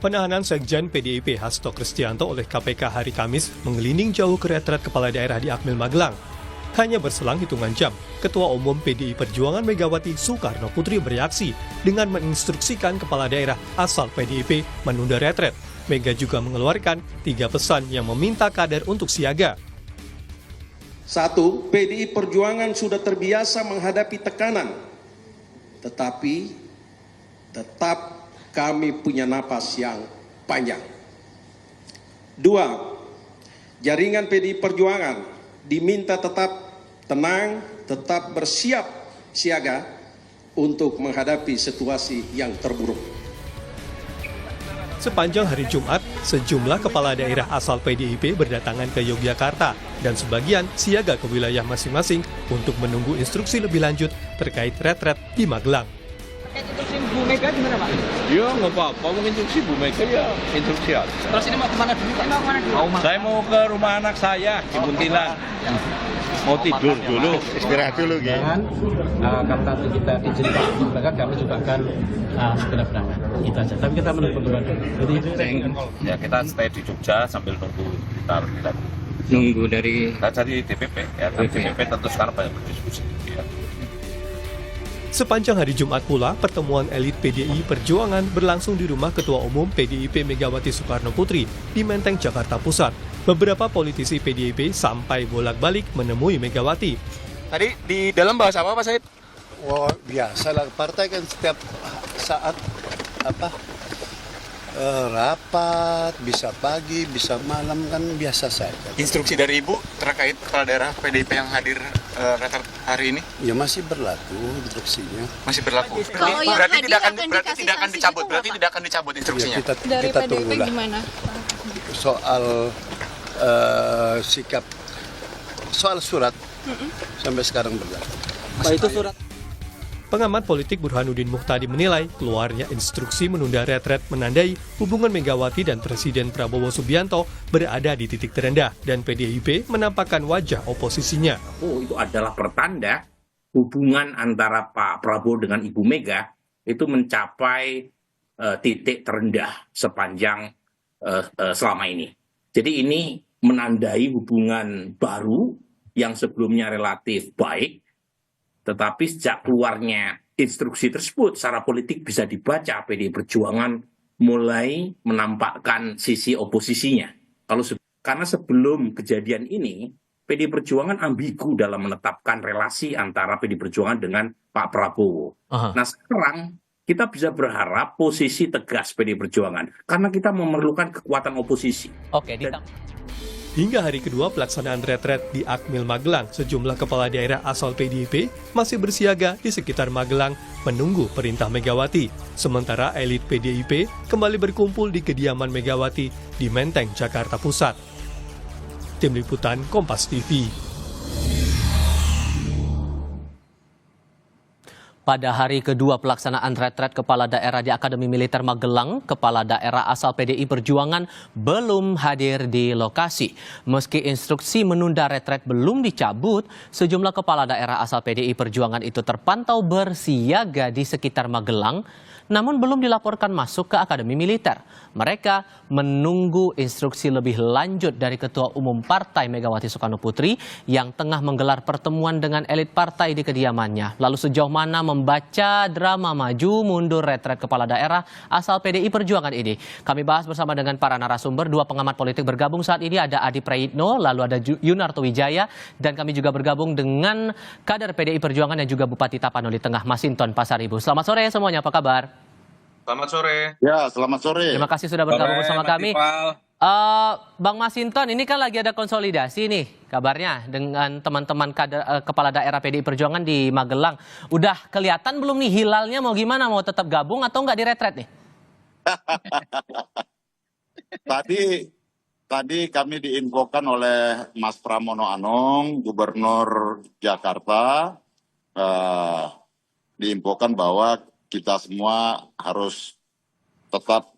Penahanan Sekjen PDIP Hasto Kristianto oleh KPK hari Kamis menggelinding jauh ke retret kepala daerah di Akmil Magelang. Hanya berselang hitungan jam, Ketua Umum PDI Perjuangan Megawati Soekarno Putri bereaksi dengan menginstruksikan kepala daerah asal PDIP menunda retret. Mega juga mengeluarkan 3 pesan yang meminta kader untuk siaga. 1. PDI Perjuangan sudah terbiasa menghadapi tekanan, tetapi tetap kami punya napas yang panjang. 2. Jaringan PDI Perjuangan diminta tetap tenang, tetap bersiap siaga untuk menghadapi situasi yang terburuk. Sepanjang hari Jumat, sejumlah kepala daerah asal PDIP berdatangan ke Yogyakarta dan sebagian siaga ke wilayah masing-masing untuk menunggu instruksi lebih lanjut terkait retret di Magelang. Instruksi Bu Mega gimana Pak? Ya nggak apa-apa, mau instruksi Bu Mega ya instruksi aja. Terus ini mau kemana dulu Pak? Mau kemana dulu? Saya mau ke rumah anak saya di Buntilan. Mau tidur dulu. Istirahat dulu kan. Kalau nanti kita diizinkan berangkat, kami juga akan segera berangkat. Itu aja. Tapi kita menunggu perkembangan dulu. Ya kita stay di Jogja sambil nunggu kita Nunggu dari DPP. Ya DPP tentu sekarang banyak berdiskusi. Ya. Sepanjang hari Jumat pula, pertemuan elit PDI Perjuangan berlangsung di rumah Ketua Umum PDIP Megawati Soekarno Putri di Menteng, Jakarta Pusat. Beberapa politisi PDIP sampai bolak-balik menemui Megawati. Tadi di dalam bahas apa Pak Said? Wah, biasalah partai kan setiap saat rapat, bisa pagi, bisa malam kan biasa saja. Instruksi dari Ibu terkait kepala daerah PDIP yang hadir retret hari ini Ya masih berlaku instruksinya. masih berlaku. Kalau yang Berarti hadir tidak akan akan berarti dikasih tidak akan sanksi dicabut. gitu Berarti nggak, tidak akan dicabut Ya instruksinya. dari kita PDIP tunggulah. gimana? Soal sikap, soal surat sampai sekarang berlaku. Pak itu surat. Pengamat politik Burhanuddin Muhtadi menilai keluarnya instruksi menunda retret menandai hubungan Megawati dan Presiden Prabowo Subianto berada di titik terendah dan PDIP menampakkan wajah oposisinya. Itu adalah pertanda hubungan antara Pak Prabowo dengan Ibu Mega itu mencapai titik terendah sepanjang selama ini. Jadi ini menandai hubungan baru yang sebelumnya relatif baik, tetapi sejak keluarnya instruksi tersebut secara politik bisa dibaca PDI Perjuangan mulai menampakkan sisi oposisinya. Karena sebelum kejadian ini PDI Perjuangan ambigu dalam menetapkan relasi antara PDI Perjuangan dengan Pak Prabowo. Nah sekarang kita bisa berharap posisi tegas PDI Perjuangan karena kita memerlukan kekuatan oposisi. Oke, Hingga hari kedua pelaksanaan retret di Akmil Magelang, sejumlah kepala daerah asal PDIP masih bersiaga di sekitar Magelang menunggu perintah Megawati. Sementara elit PDIP kembali berkumpul di kediaman Megawati di Menteng, Jakarta Pusat. Tim Liputan Kompas TV. pada hari kedua pelaksanaan retret kepala daerah di Akademi Militer Magelang, kepala daerah asal PDI Perjuangan belum hadir di lokasi. Meski instruksi menunda retret belum dicabut, sejumlah kepala daerah asal PDI Perjuangan itu terpantau bersiaga di sekitar Magelang, namun belum dilaporkan masuk ke Akademi Militer. Mereka menunggu instruksi lebih lanjut dari Ketua Umum Partai Megawati Soekarno Putri yang tengah menggelar pertemuan dengan elit partai di kediamannya. Lalu sejauh mana membaca drama maju mundur retret kepala daerah asal PDI Perjuangan ini? Kami bahas bersama dengan para narasumber. Dua pengamat politik bergabung saat ini, ada Adi Prayitno, lalu ada Yunarto Wijaya, dan kami juga bergabung dengan kader PDI Perjuangan yang juga Bupati Tapanuli Tengah, Masinton Pasaribu. Selamat sore semuanya, apa kabar? Selamat sore. Ya, selamat sore. Terima kasih sudah bergabung bersama kami. Bang Masinton, ini kan lagi ada konsolidasi nih kabarnya dengan teman-teman kader kepala daerah PDI Perjuangan di Magelang. Udah kelihatan belum nih hilalnya mau gimana? Mau tetap gabung atau nggak di retret nih? Tadi kami diinfokan oleh Mas Pramono Anung, Gubernur Jakarta, diinfokan bahwa kita semua harus tetap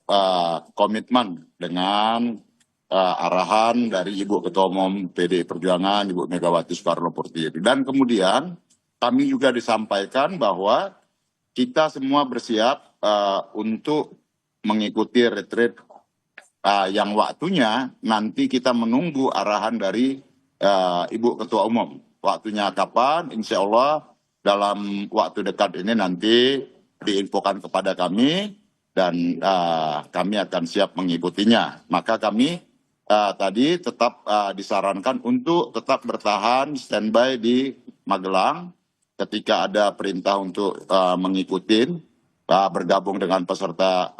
komitmen dengan arahan dari Ibu Ketua Umum PDI Perjuangan, Ibu Megawati Soekarno Putri. Dan kemudian kami juga disampaikan bahwa kita semua bersiap untuk mengikuti retreat yang waktunya nanti kita menunggu arahan dari Ibu Ketua Umum. Waktunya kapan? Insya Allah dalam waktu dekat ini nanti diinfokan kepada kami dan kami akan siap mengikutinya. Maka kami tadi tetap disarankan untuk tetap bertahan standby di Magelang ketika ada perintah untuk mengikuti bergabung dengan peserta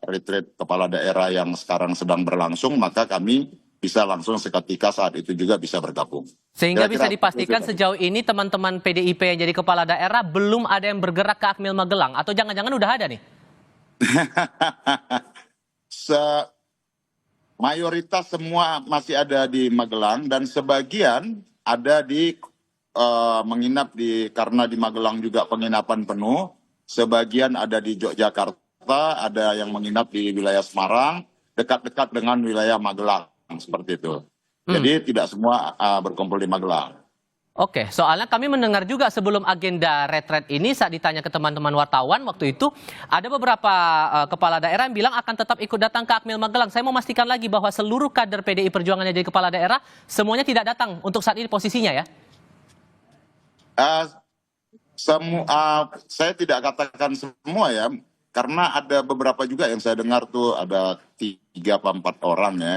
retreat kepala daerah yang sekarang sedang berlangsung, maka kami bisa langsung seketika saat itu juga bisa bergabung. Sehingga bisa Kira-kira dipastikan itu. sejauh ini teman-teman PDIP yang jadi kepala daerah belum ada yang bergerak ke Akmil Magelang, atau jangan-jangan udah ada nih? Mayoritas semua masih ada di Magelang dan sebagian ada di menginap karena di Magelang juga penginapan penuh. Sebagian ada di Yogyakarta, ada yang menginap di wilayah Semarang, dekat-dekat dengan wilayah Magelang, seperti itu. Jadi tidak semua berkumpul di Magelang. Oke, soalnya kami mendengar juga sebelum agenda retret ini saat ditanya ke teman-teman wartawan waktu itu, ada beberapa kepala daerah yang bilang akan tetap ikut datang ke Akmil Magelang. Saya mau memastikan lagi bahwa seluruh kader PDI Perjuangan yang jadi kepala daerah semuanya tidak datang untuk saat ini posisinya ya? Saya tidak katakan semua ya, karena ada beberapa juga yang saya dengar tuh ada 3-4 orang ya,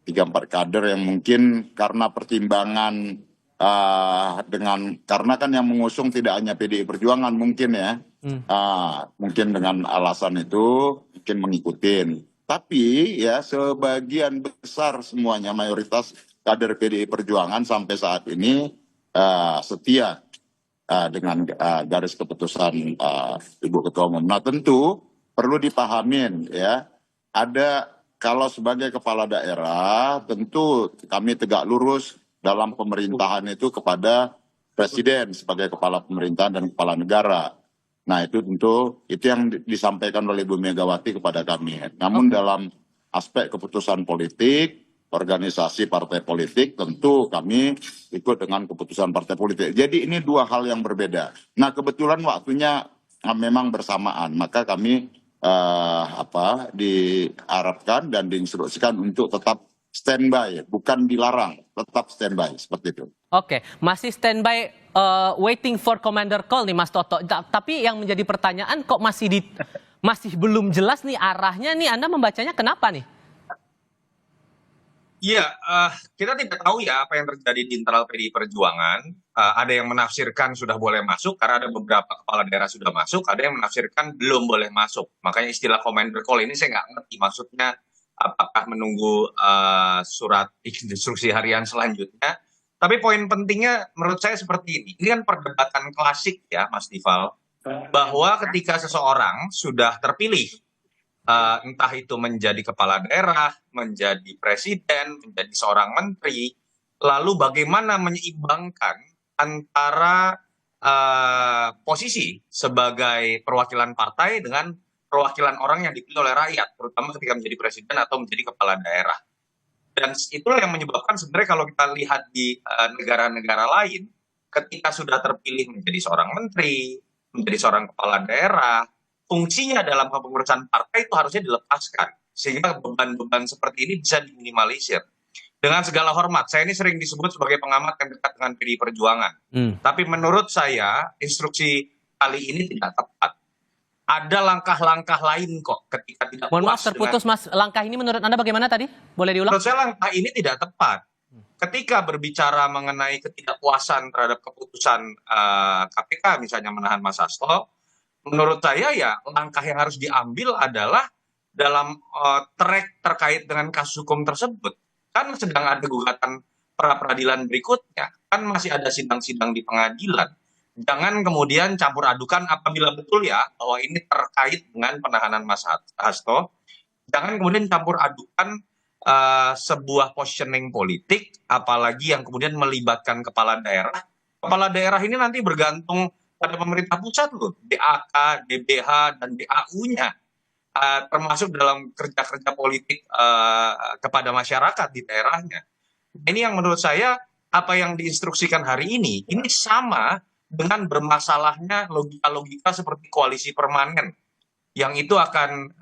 3-4 kader yang mungkin karena pertimbangan karena kan yang mengusung tidak hanya PDI Perjuangan mungkin ya, mungkin dengan alasan itu mungkin mengikutin. Tapi ya sebagian besar semuanya mayoritas kader PDI Perjuangan sampai saat ini setia dengan garis keputusan Ibu Ketua Umum. Nah tentu perlu dipahamin ya, kalau sebagai kepala daerah tentu kami tegak lurus dalam pemerintahan itu kepada Presiden sebagai kepala pemerintahan dan kepala negara. Nah itu tentu itu yang disampaikan oleh Ibu Megawati kepada kami. Namun dalam aspek keputusan politik, organisasi partai politik, tentu kami ikut dengan keputusan partai politik. Jadi ini dua hal yang berbeda. Nah kebetulan waktunya memang bersamaan, maka kami diharapkan dan diinstruksikan untuk tetap standby, bukan dilarang, tetap standby seperti itu. Oke, masih standby waiting for commander call nih Mas Toto. Tapi yang menjadi pertanyaan kok masih belum jelas nih arahnya nih, Anda membacanya kenapa nih? Iya, kita tidak tahu ya apa yang terjadi di internal PDI Perjuangan. Ada yang menafsirkan sudah boleh masuk karena ada beberapa kepala daerah sudah masuk, ada yang menafsirkan belum boleh masuk. Makanya istilah commander call ini saya nggak ngerti maksudnya apakah menunggu surat instruksi harian selanjutnya. Tapi poin pentingnya menurut saya seperti ini. Ini kan perdebatan klasik ya Mas Dival, bahwa ketika seseorang sudah terpilih, entah itu menjadi kepala daerah, menjadi presiden, menjadi seorang menteri, lalu bagaimana menyeimbangkan antara posisi sebagai perwakilan partai dengan perwakilan orang yang dipilih oleh rakyat, terutama ketika menjadi presiden atau menjadi kepala daerah. Dan itulah yang menyebabkan sebenarnya kalau kita lihat di negara-negara lain, ketika sudah terpilih menjadi seorang menteri, menjadi seorang kepala daerah, fungsinya dalam kepengurusan partai itu harusnya dilepaskan. Sehingga beban-beban seperti ini bisa diminimalisir. Dengan segala hormat, saya ini sering disebut sebagai pengamat yang dekat dengan PDI Perjuangan. Tapi menurut saya, instruksi kali ini tidak tepat. Ada langkah-langkah lain kok ketika tidak Mohon maaf puas terputus Mas, langkah ini menurut Anda bagaimana tadi? Boleh diulang? Menurut saya langkah ini tidak tepat. Ketika berbicara mengenai ketidakpuasan terhadap keputusan KPK, misalnya menahan Mas Hasto, menurut saya ya langkah yang harus diambil adalah dalam track terkait dengan kasus hukum tersebut. Kan sedang ada gugatan pra-peradilan berikutnya, kan masih ada sidang-sidang di pengadilan. Jangan kemudian campur adukan apabila betul ya bahwa ini terkait dengan penahanan Mas Hasto. Jangan kemudian campur adukan sebuah positioning politik, apalagi yang kemudian melibatkan kepala daerah. Kepala daerah ini nanti bergantung pada pemerintah pusat loh, DAK, DBH, dan DAU-nya. Termasuk dalam kerja-kerja politik kepada masyarakat di daerahnya. Ini yang menurut saya apa yang diinstruksikan hari ini sama dengan bermasalahnya logika-logika seperti koalisi permanen yang itu akan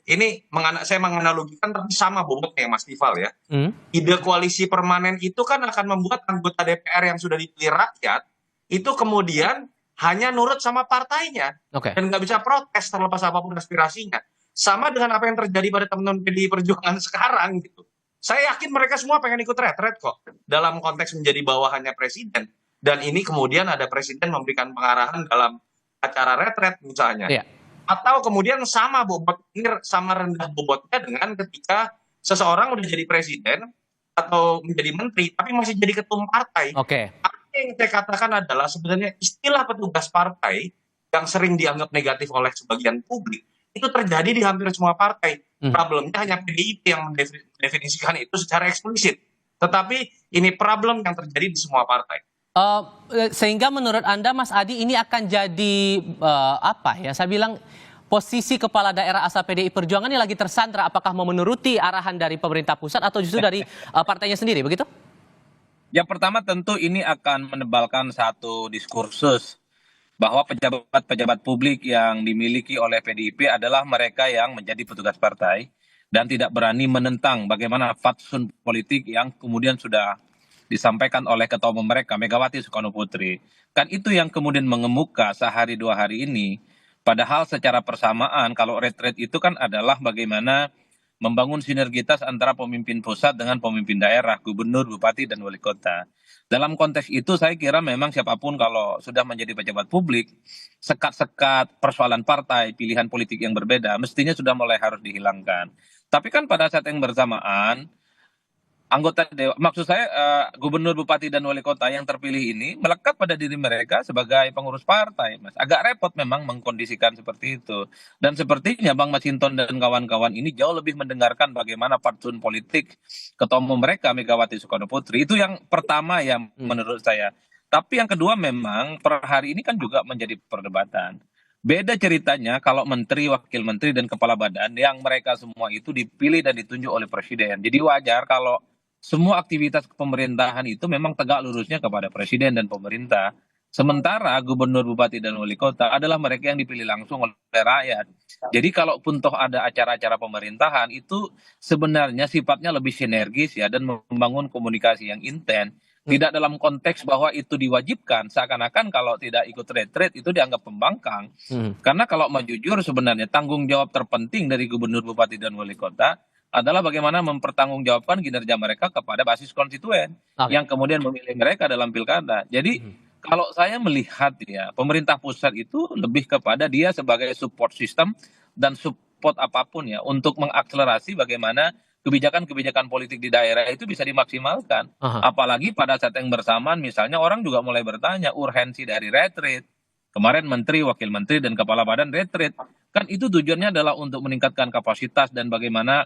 saya menganalogikan tapi sama bobotnya Mas Tifal ya. Hmm. Ide koalisi permanen itu kan akan membuat anggota DPR yang sudah dipilih rakyat itu kemudian hanya nurut sama partainya Oke. dan nggak bisa protes terlepas apapun aspirasinya. Sama dengan apa yang terjadi pada teman-teman PDI Perjuangan sekarang gitu. Saya yakin mereka semua pengen ikut retret kok dalam konteks menjadi bawahannya presiden. Dan ini kemudian ada presiden memberikan pengarahan dalam acara retret misalnya. Iya. Atau kemudian sama rendah bobotnya dengan ketika seseorang udah jadi presiden atau menjadi menteri tapi masih jadi ketum partai. Oke. Apa yang saya katakan adalah sebenarnya istilah petugas partai yang sering dianggap negatif oleh sebagian publik itu terjadi di hampir semua partai. Problemnya hanya PDIP yang mendefinisikan itu secara eksplisit. Tetapi ini problem yang terjadi di semua partai. Sehingga menurut Anda Mas Adi ini akan jadi apa ya? Saya bilang posisi kepala daerah asal PDI Perjuangan ini lagi tersandra. Apakah mau menuruti arahan dari pemerintah pusat atau justru dari partainya sendiri, begitu? Yang pertama tentu ini akan menebalkan satu diskursus bahwa pejabat-pejabat publik yang dimiliki oleh PDIP adalah mereka yang menjadi petugas partai dan tidak berani menentang bagaimana fatsun politik yang kemudian sudah disampaikan oleh ketua umum mereka, Megawati Soekarno Putri. Kan itu yang kemudian mengemuka sehari dua hari ini. Padahal secara persamaan kalau retret itu kan adalah bagaimana membangun sinergitas antara pemimpin pusat dengan pemimpin daerah, gubernur, bupati, dan wali kota. Dalam konteks itu saya kira memang siapapun kalau sudah menjadi pejabat publik, sekat-sekat persoalan partai, pilihan politik yang berbeda, mestinya sudah mulai harus dihilangkan. Tapi kan pada saat yang bersamaan, anggota dewan, maksud saya gubernur, bupati, dan wali kota yang terpilih ini melekat pada diri mereka sebagai pengurus partai, Mas. Agak repot memang mengkondisikan seperti itu. Dan sepertinya Bang Masinton dan kawan-kawan ini jauh lebih mendengarkan bagaimana fatsun politik ketua umum mereka, Megawati Soekarno Putri. Itu yang pertama yang menurut saya. Tapi yang kedua memang per hari ini kan juga menjadi perdebatan. Beda ceritanya kalau menteri, wakil menteri, dan kepala badan yang mereka semua itu dipilih dan ditunjuk oleh presiden. Jadi wajar kalau semua aktivitas pemerintahan itu memang tegak lurusnya kepada presiden dan pemerintah. Sementara gubernur, bupati, dan wali kota adalah mereka yang dipilih langsung oleh rakyat. Jadi kalaupun toh ada acara-acara pemerintahan itu sebenarnya sifatnya lebih sinergis ya dan membangun komunikasi yang intens. Tidak dalam konteks bahwa itu diwajibkan, seakan-akan kalau tidak ikut retret itu dianggap pembangkang. Karena kalau mau jujur sebenarnya tanggung jawab terpenting dari gubernur, bupati, dan wali kota adalah bagaimana mempertanggungjawabkan kinerja mereka kepada basis konstituen yang kemudian memilih mereka dalam pilkada. Jadi kalau saya melihat ya pemerintah pusat itu lebih kepada dia sebagai support system dan support apapun ya untuk mengakselerasi bagaimana kebijakan-kebijakan politik di daerah itu bisa dimaksimalkan. Apalagi pada saat yang bersamaan misalnya orang juga mulai bertanya urgensi dari retret. Kemarin menteri, wakil menteri, dan kepala badan retret. Kan itu tujuannya adalah untuk meningkatkan kapasitas dan bagaimana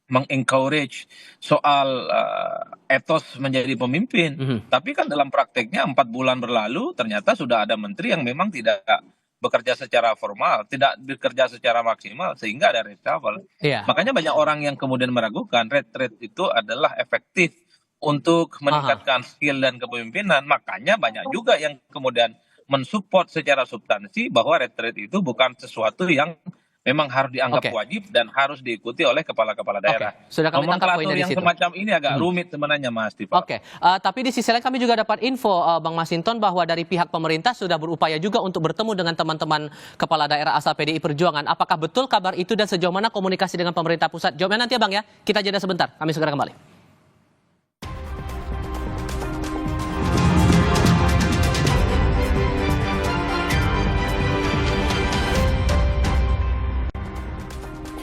mengencourage soal etos menjadi pemimpin. Tapi kan dalam prakteknya 4 bulan berlalu ternyata sudah ada menteri yang memang tidak bekerja secara formal, tidak bekerja secara maksimal sehingga ada reshuffle. Makanya banyak orang yang kemudian meragukan retret itu adalah efektif untuk meningkatkan skill dan kepemimpinan. Makanya banyak juga yang kemudian mensupport secara substansi bahwa retret itu bukan sesuatu yang memang harus dianggap wajib dan harus diikuti oleh kepala-kepala daerah. Sudah kami tangkap poinnya di yang situ. semacam ini agak rumit sebenarnya Mas Tifal. Tapi di sisi lain kami juga dapat info Bang Masinton bahwa dari pihak pemerintah sudah berupaya juga untuk bertemu dengan teman-teman kepala daerah asal PDI Perjuangan. Apakah betul kabar itu dan sejauh mana komunikasi dengan pemerintah pusat? Jawabnya nanti ya Bang ya. Kita jeda sebentar. Kami segera kembali.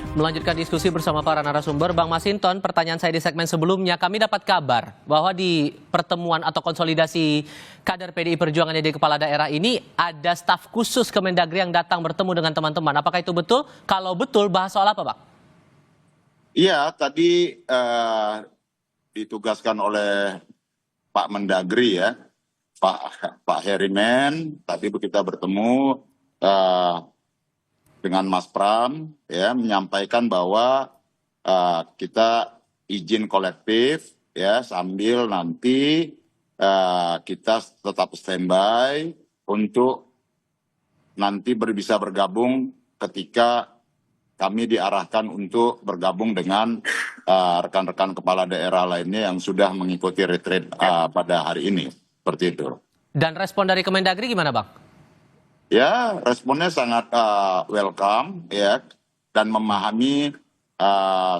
Melanjutkan diskusi bersama para narasumber, Bang Masinton, pertanyaan saya di segmen sebelumnya, kami dapat kabar bahwa di pertemuan atau konsolidasi kader PDI Perjuangan yang di kepala daerah ini ada staf khusus Kemendagri yang datang bertemu dengan teman-teman. Apakah itu betul? Kalau betul, bahas soal apa, Bang? Iya, tadi ditugaskan oleh Pak Mendagri ya, Pak Herimen, tadi kita bertemu dengan Mas Pram ya menyampaikan bahwa kita izin kolektif ya sambil nanti kita tetap standby untuk nanti bisa bergabung ketika kami diarahkan untuk bergabung dengan rekan-rekan kepala daerah lainnya yang sudah mengikuti retreat pada hari ini. Seperti itu. Dan respon dari Kemendagri gimana, Bang? Ya, responnya sangat welcome ya, dan memahami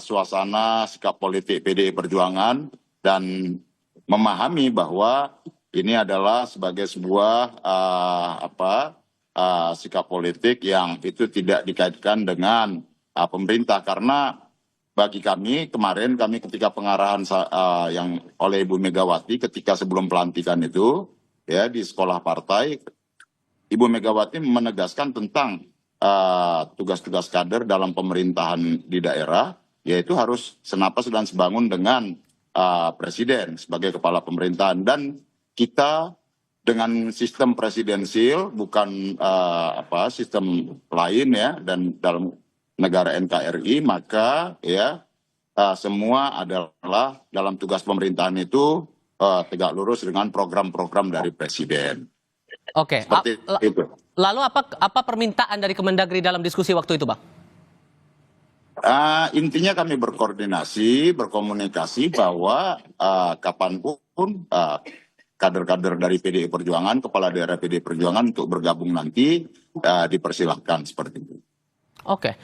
suasana sikap politik PDI Perjuangan, dan memahami bahwa ini adalah sebagai sebuah sikap politik yang itu tidak dikaitkan dengan pemerintah. Karena bagi kami kemarin, kami ketika pengarahan yang oleh Ibu Megawati ketika sebelum pelantikan itu ya di sekolah partai, Ibu Megawati menegaskan tentang tugas-tugas kader dalam pemerintahan di daerah, yaitu harus senapas dan sebangun dengan presiden sebagai kepala pemerintahan. Dan kita dengan sistem presidensil, bukan sistem lain ya, dan dalam negara NKRI, maka ya semua adalah dalam tugas pemerintahan itu tegak lurus dengan program-program dari presiden. Oke. Seperti itu. Lalu apa permintaan dari Kemendagri dalam diskusi waktu itu, Bang? Intinya kami berkoordinasi, berkomunikasi bahwa kapanpun kader-kader dari PDI Perjuangan, kepala daerah PDI Perjuangan untuk bergabung nanti dipersilahkan seperti itu. Oke.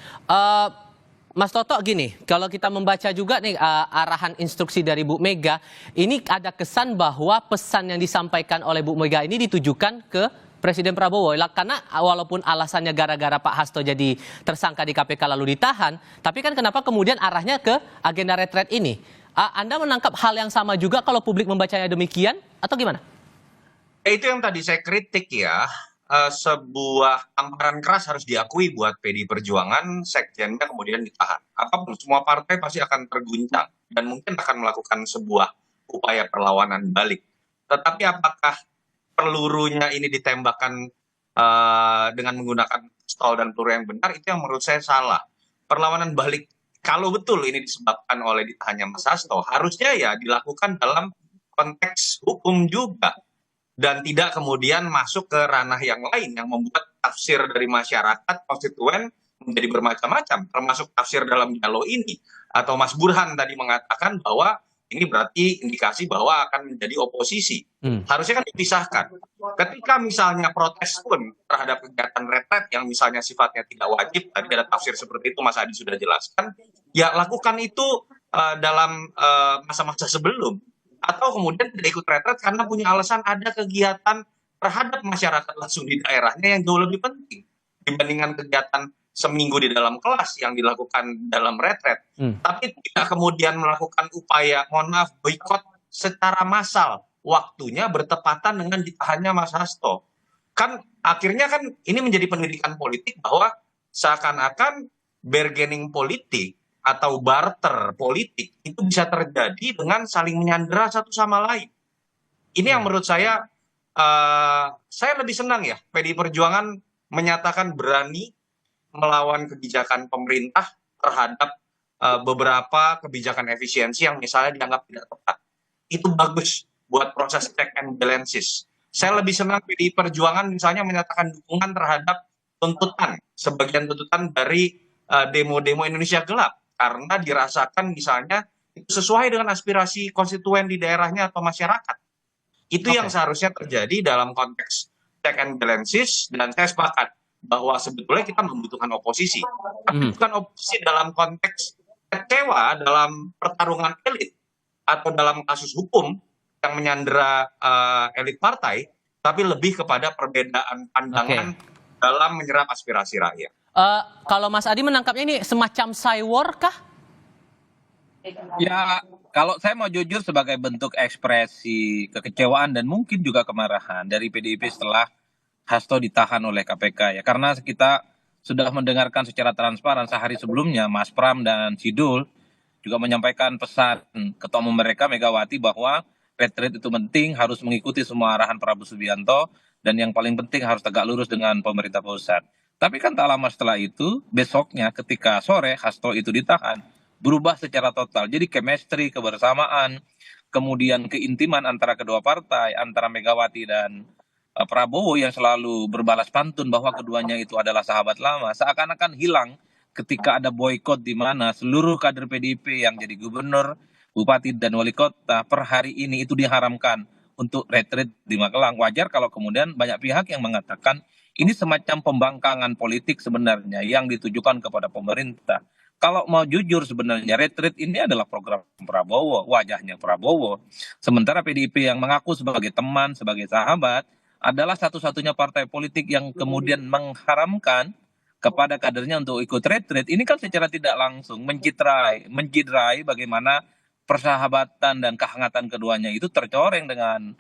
Mas Toto, gini, kalau kita membaca juga nih arahan instruksi dari Bu Mega, ini ada kesan bahwa pesan yang disampaikan oleh Bu Mega ini ditujukan ke Presiden Prabowo. Karena walaupun alasannya gara-gara Pak Hasto jadi tersangka di KPK lalu ditahan, tapi kan kenapa kemudian arahnya ke agenda retret ini? Anda menangkap hal yang sama juga kalau publik membacanya demikian, atau gimana? Itu yang tadi saya kritik ya. Sebuah tamparan keras harus diakui buat PDI Perjuangan, sekjennya kemudian ditahan. Apapun, semua partai pasti akan terguncang dan mungkin akan melakukan sebuah upaya perlawanan balik. Tetapi apakah pelurunya ini ditembakkan dengan menggunakan pistol dan peluru yang benar, itu yang menurut saya salah. Perlawanan balik, kalau betul ini disebabkan oleh ditahannya Mas Hasto, harusnya ya dilakukan dalam konteks hukum juga. Dan tidak kemudian masuk ke ranah yang lain yang membuat tafsir dari masyarakat konstituen menjadi bermacam-macam, termasuk tafsir dalam dialog ini. Atau Mas Burhan tadi mengatakan bahwa ini berarti indikasi bahwa akan menjadi oposisi. Harusnya kan dipisahkan. Ketika misalnya protes pun terhadap kegiatan retret yang misalnya sifatnya tidak wajib, tadi ada tafsir seperti itu Mas Adi sudah jelaskan, ya lakukan itu dalam masa-masa sebelum. Atau kemudian tidak ikut retret karena punya alasan ada kegiatan terhadap masyarakat langsung di daerahnya yang jauh lebih penting dibandingkan kegiatan seminggu di dalam kelas yang dilakukan dalam retret. Tapi tidak kemudian melakukan upaya, mohon maaf, boikot secara massal. Waktunya bertepatan dengan ditahannya Mas Hasto. Kan akhirnya kan ini menjadi pendidikan politik bahwa seakan-akan bargaining politik atau barter politik itu bisa terjadi dengan saling menyandera satu sama lain. Ini yang menurut saya lebih senang ya PDI Perjuangan menyatakan berani melawan kebijakan pemerintah terhadap beberapa kebijakan efisiensi yang misalnya dianggap tidak tepat. Itu bagus buat proses check and balances. Saya lebih senang PDI Perjuangan misalnya menyatakan dukungan terhadap tuntutan, sebagian tuntutan dari demo-demo Indonesia Gelap. Karena dirasakan misalnya itu sesuai dengan aspirasi konstituen di daerahnya atau masyarakat. Itu yang seharusnya terjadi dalam konteks check and balances, dan saya sepakat bahwa sebetulnya kita membutuhkan oposisi. Tapi bukan oposisi dalam konteks kecewa dalam pertarungan elit atau dalam kasus hukum yang menyandera elit partai, tapi lebih kepada perbedaan pandangan dalam menyerap aspirasi rakyat. Kalau Mas Adi menangkapnya ini semacam cywar kah? Ya, kalau saya mau jujur sebagai bentuk ekspresi kekecewaan dan mungkin juga kemarahan dari PDIP setelah Hasto ditahan oleh KPK ya. Karena kita sudah mendengarkan secara transparan sehari sebelumnya Mas Pram dan Sidul juga menyampaikan pesan ketua umum mereka Megawati bahwa retret itu penting, harus mengikuti semua arahan Prabowo Subianto, dan yang paling penting harus tegak lurus dengan pemerintah pusat. Tapi kan tak lama setelah itu, besoknya ketika sore Hasto itu ditahan, berubah secara total. Jadi chemistry, kebersamaan, kemudian keintiman antara kedua partai, antara Megawati dan Prabowo yang selalu berbalas pantun bahwa keduanya itu adalah sahabat lama, seakan-akan hilang ketika ada boykot di mana seluruh kader PDIP yang jadi gubernur, bupati dan wali kota per hari ini itu diharamkan untuk retreat di Magelang. Wajar kalau kemudian banyak pihak yang mengatakan ini semacam pembangkangan politik sebenarnya yang ditujukan kepada pemerintah. Kalau mau jujur sebenarnya retreat ini adalah program Prabowo, wajahnya Prabowo. Sementara PDIP yang mengaku sebagai teman, sebagai sahabat adalah satu-satunya partai politik yang kemudian mengharamkan kepada kadernya untuk ikut retreat. Ini kan secara tidak langsung mencidrai bagaimana persahabatan dan kehangatan keduanya itu tercoreng dengan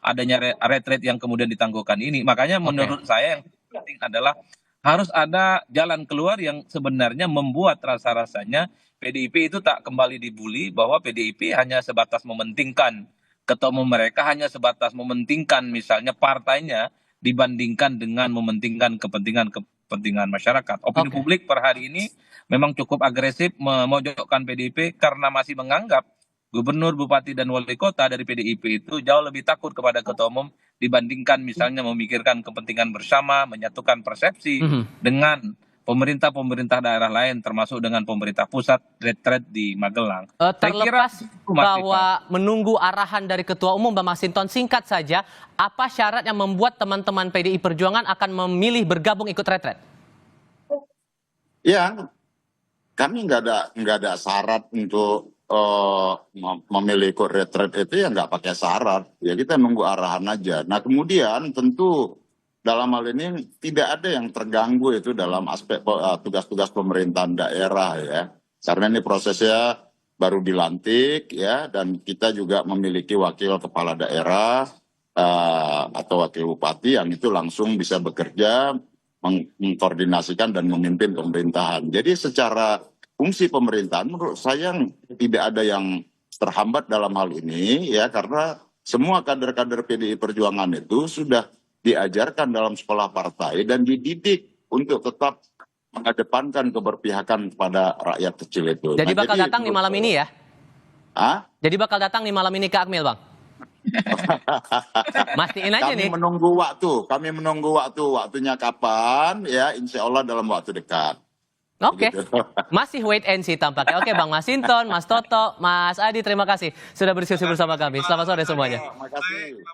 adanya retreat yang kemudian ditangguhkan ini. Makanya menurut saya yang penting adalah harus ada jalan keluar yang sebenarnya membuat rasa-rasanya PDIP itu tak kembali dibully, bahwa PDIP hanya sebatas mementingkan ketua umum mereka, hanya sebatas mementingkan misalnya partainya dibandingkan dengan mementingkan kepentingan masyarakat. Opini publik per hari ini memang cukup agresif memojokkan PDIP karena masih menganggap gubernur, bupati, dan wali kota dari PDIP itu jauh lebih takut kepada ketua umum dibandingkan misalnya memikirkan kepentingan bersama, menyatukan persepsi dengan pemerintah daerah lain termasuk dengan pemerintah pusat retreat di Magelang. Terlepas bahwa menunggu arahan dari ketua umum, Bang Masinton, singkat saja, apa syarat yang membuat teman-teman PDI Perjuangan akan memilih bergabung ikut retreat? Ya, kami nggak ada syarat untuk memilih ikut retreat itu, ya nggak pakai syarat. Ya kita nunggu arahan aja. Nah kemudian tentu dalam hal ini tidak ada yang terganggu itu dalam aspek tugas-tugas pemerintahan daerah ya. Karena ini prosesnya baru dilantik ya, dan kita juga memiliki wakil kepala daerah atau wakil bupati yang itu langsung bisa bekerja, mengkoordinasikan dan memimpin pemerintahan. Jadi secara fungsi pemerintahan menurut saya tidak ada yang terhambat dalam hal ini ya, karena semua kader-kader PDI Perjuangan itu sudah diajarkan dalam sekolah partai dan dididik untuk tetap mengedepankan keberpihakan kepada rakyat kecil itu. Jadi bakal datang di malam ini ya? Jadi bakal datang di malam ini ke Akmil, Bang? Mastiin aja nih. Kami menunggu waktunya kapan ya, insya Allah dalam waktu dekat. Oke, masih wait and see tampaknya. Oke, Bang Masinton, Mas Toto, Mas Adi, terima kasih sudah berdiskusi bersama kami. Selamat sore semuanya. Terima kasih.